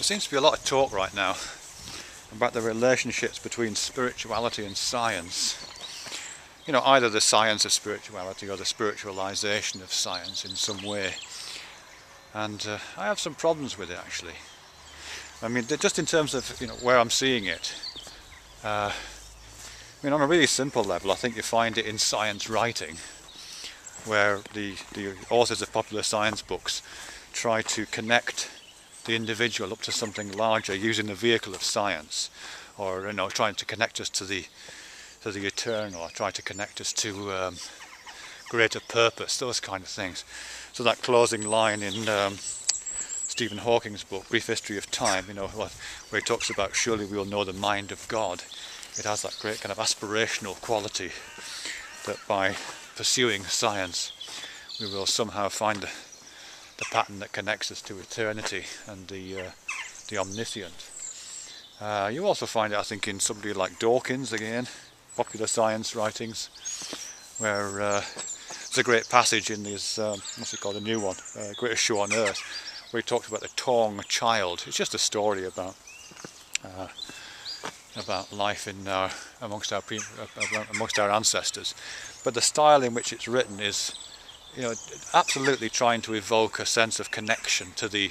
seems to be a lot of talk right now about the relationships between spirituality and science. You know, either the science of spirituality or the spiritualisation of science in some way. And I have some problems with it, actually. I mean, just in terms of, you know, where I'm seeing it. I mean, on a really simple level, I think you find it in science writing, where the authors of popular science books try to connect the individual up to something larger using the vehicle of science, or, you know, trying to connect us to the eternal, or try to connect us to greater purpose, those kind of things. So that closing line in Stephen Hawking's book, Brief History of Time, you know, where he talks about surely we will know the mind of God. It has that great kind of aspirational quality that by pursuing science we will somehow find the pattern that connects us to eternity and the omniscient. You also find it, I think, in somebody like Dawkins, again, popular science writings, where there's a great passage in his, what's it called, the new one, Greatest Show on Earth, where he talks about the Tong child. It's just a story about life in amongst our ancestors, but the style in which it's written is, you know, absolutely trying to evoke a sense of connection to the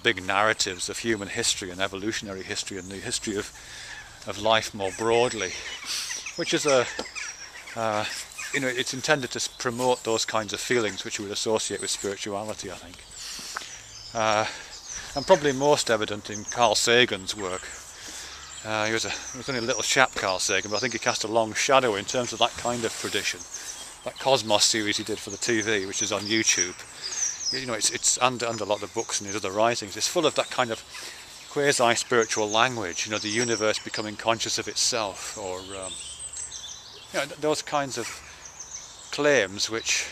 big narratives of human history and evolutionary history and the history of life more broadly, which is you know, it's intended to promote those kinds of feelings which you would associate with spirituality, I think. And probably most evident in Carl Sagan's work. He was only a little chap, Carl Sagan, but I think he cast a long shadow in terms of that kind of tradition. That Cosmos series he did for the TV, which is on YouTube. You know, it's and a lot of books and his other writings. It's full of that kind of quasi-spiritual language. You know, the universe becoming conscious of itself, or you know, those kinds of claims, which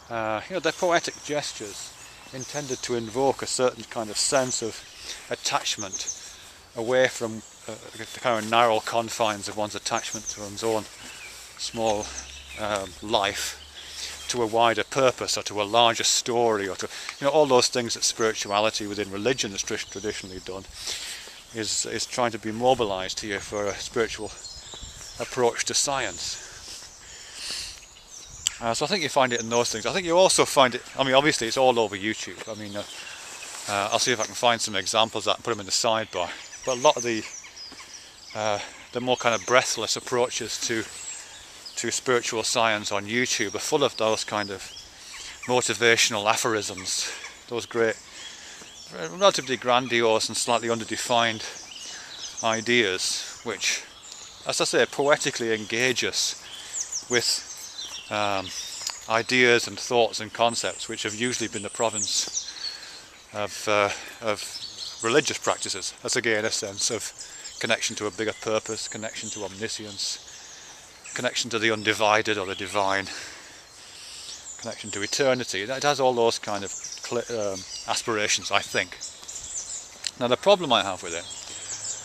you know, they're poetic gestures intended to invoke a certain kind of sense of attachment away from the kind of narrow confines of one's attachment to one's own small life, to a wider purpose, or to a larger story, or to, you know, all those things that spirituality within religion has traditionally done, is trying to be mobilized here for a spiritual approach to science. So I think you find it in those things. I think you also find it, I mean, obviously it's all over YouTube. I mean, I'll see if I can find some examples of that and put them in the sidebar. But a lot of the more kind of breathless approaches to spiritual science on YouTube are full of those kind of motivational aphorisms, those great, relatively grandiose and slightly underdefined ideas, which, as I say, poetically engage us with ideas and thoughts and concepts which have usually been the province of religious practices. That's again a sense of connection to a bigger purpose, connection to omniscience, connection to the undivided or the divine, connection to eternity. It has all those kind of aspirations, I think. Now the problem I have with it,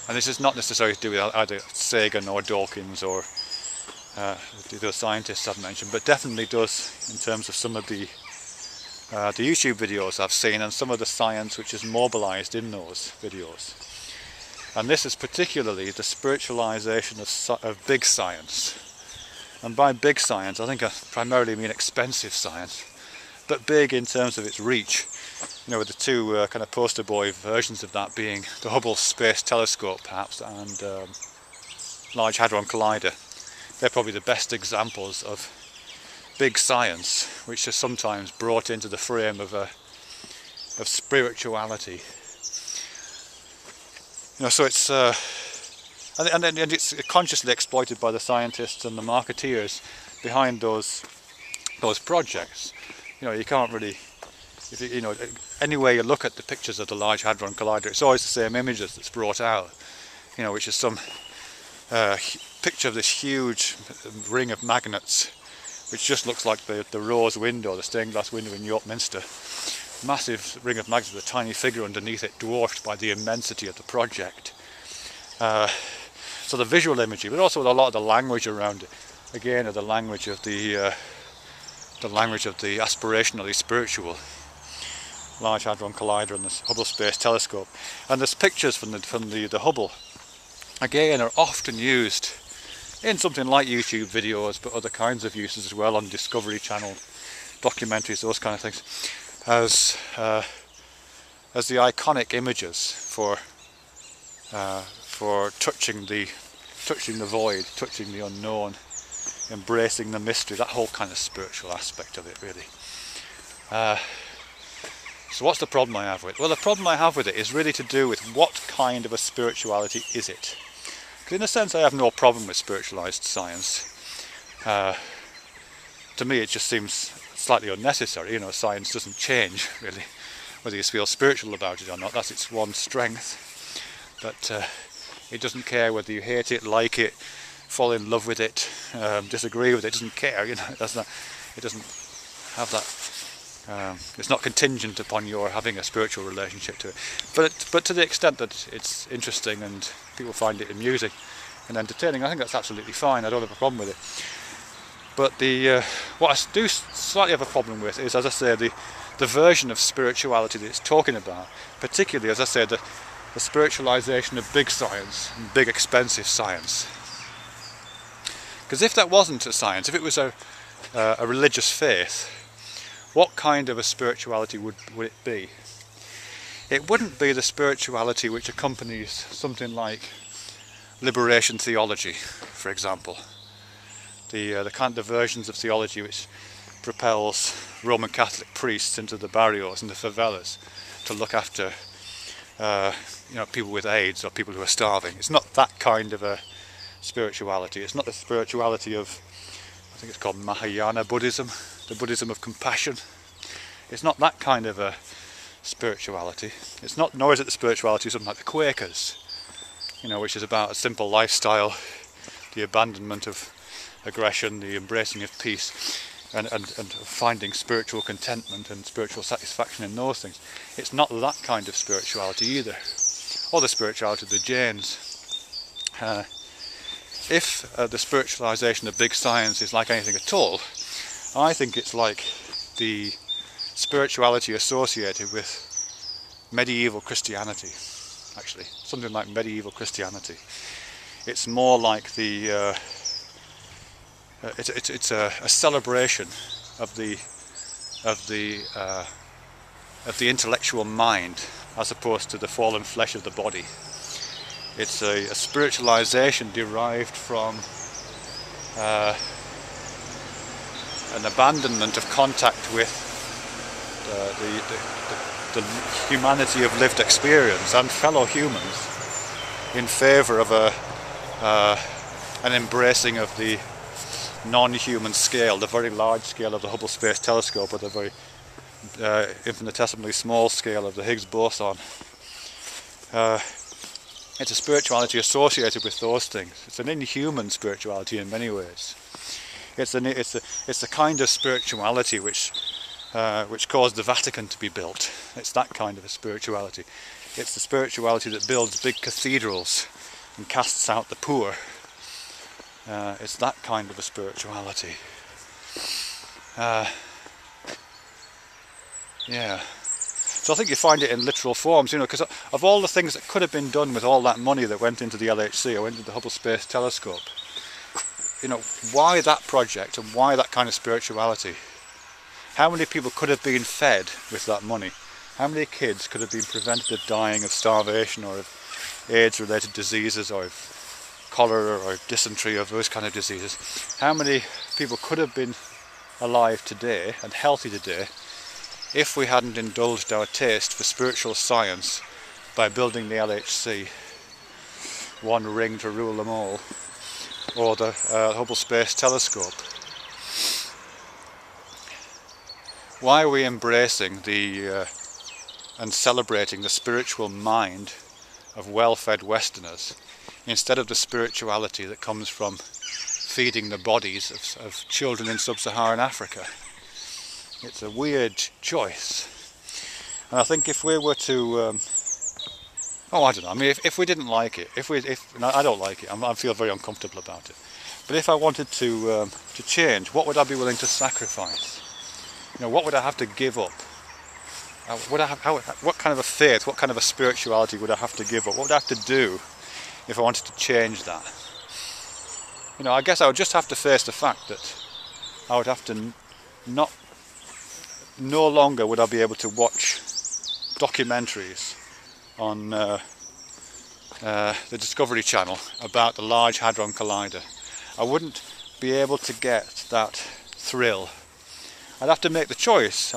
and this is not necessarily to do with either Sagan or Dawkins or the scientists I've mentioned, but definitely does in terms of some of the YouTube videos I've seen and some of the science which is mobilized in those videos. And this is particularly the spiritualisation of big science. And by big science, I think I primarily mean expensive science, but big in terms of its reach. You know, with the two kind of poster boy versions of that being the Hubble Space Telescope, perhaps, and Large Hadron Collider. They're probably the best examples of big science, which is sometimes brought into the frame of spirituality. You know, so it's and it's consciously exploited by the scientists and the marketeers behind those projects. You know, you can't really, you know, any way you look at the pictures of the Large Hadron Collider, it's always the same images that's brought out. You know, which is some picture of this huge ring of magnets, which just looks like the rose window, the stained glass window in York Minster. Massive ring of magnets with a tiny figure underneath it, dwarfed by the immensity of the project. So the visual imagery, but also a lot of the language around it, again, are the language of the aspirationally spiritual. Large Hadron Collider and the Hubble Space Telescope. And there's pictures from the Hubble, again, are often used in something like YouTube videos, but other kinds of uses as well, on Discovery Channel, documentaries, those kind of things, as the iconic images for touching the void, touching the unknown, embracing the mystery, that whole kind of spiritual aspect of it, really. So what's the problem I have with it? Well, the problem I have with it is really to do with what kind of a spirituality is it. Because in a sense I have no problem with spiritualised science. To me it just seems slightly unnecessary. You know, science doesn't change really, whether you feel spiritual about it or not. That's its one strength. But it doesn't care whether you hate it, like it, fall in love with it, disagree with it. It doesn't care. You know, it doesn't have that. It's not contingent upon your having a spiritual relationship to it. But to the extent that it's interesting and people find it amusing and entertaining, I think that's absolutely fine. I don't have a problem with it. But what I do slightly have a problem with is, as I say, the version of spirituality that it's talking about, particularly, as I say, the spiritualisation of big science and big expensive science. Because if that wasn't a science, if it was a religious faith, what kind of a spirituality would it be? It wouldn't be the spirituality which accompanies something like liberation theology, for example. The kind of versions of theology which propels Roman Catholic priests into the barrios and the favelas to look after people with AIDS or people who are starving. It's not that kind of a spirituality. It's not the spirituality of, I think it's called Mahayana Buddhism, the Buddhism of compassion. It's not that kind of a spirituality. It's not, nor is it the spirituality of something like the Quakers, which is about a simple lifestyle, the abandonment of aggression, the embracing of peace, and finding spiritual contentment and spiritual satisfaction in those things. It's not that kind of spirituality either, or the spirituality of the Jains. If the spiritualisation of big science is like anything at all, I think it's like the spirituality associated with medieval Christianity, actually, something like medieval Christianity. It's more like the it's a celebration of the intellectual mind, as opposed to the fallen flesh of the body. It's a spiritualisation derived from an abandonment of contact with the humanity of lived experience and fellow humans, in favour of an embracing of the non-human scale, the very large scale of the Hubble Space Telescope, or the very infinitesimally small scale of the Higgs boson. It's a spirituality associated with those things. It's an inhuman spirituality in many ways. It's the kind of spirituality which caused the Vatican to be built. It's that kind of a spirituality. It's the spirituality that builds big cathedrals and casts out the poor. It's that kind of a spirituality. Yeah. So I think you find it in literal forms, because of all the things that could have been done with all that money that went into the LHC or into the Hubble Space Telescope, why that project and why that kind of spirituality? How many people could have been fed with that money? How many kids could have been prevented of dying of starvation or of AIDS-related diseases or of cholera or dysentery or those kind of diseases? How many people could have been alive today and healthy today if we hadn't indulged our taste for spiritual science by building the LHC, one ring to rule them all, or the Hubble Space Telescope? Why are we embracing and celebrating the spiritual mind of well-fed Westerners instead of the spirituality that comes from feeding the bodies of children in sub-Saharan Africa? It's a weird choice. And I think if we were to I don't know, I mean, if we didn't like it, I don't like it, I feel very uncomfortable about it, but if I wanted to change, what would I be willing to sacrifice? What would I have to give up what kind of a faith, what kind of a spirituality would I have to give up? What would I have to do if I wanted to change that? You know, I guess I would just have to face the fact that I would have to no longer would I be able to watch documentaries on the Discovery Channel about the Large Hadron Collider. I wouldn't be able to get that thrill. I'd have to make the choice.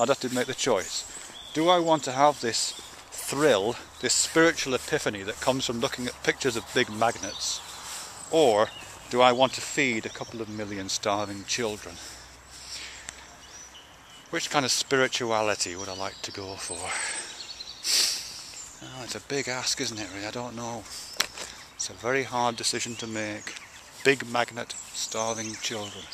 Do I want to have this thrill, this spiritual epiphany that comes from looking at pictures of big magnets, or do I want to feed a couple of million starving children? Which kind of spirituality would I like to go for? Oh, it's a big ask, isn't it, really? I don't know. It's a very hard decision to make. Big magnet, starving children.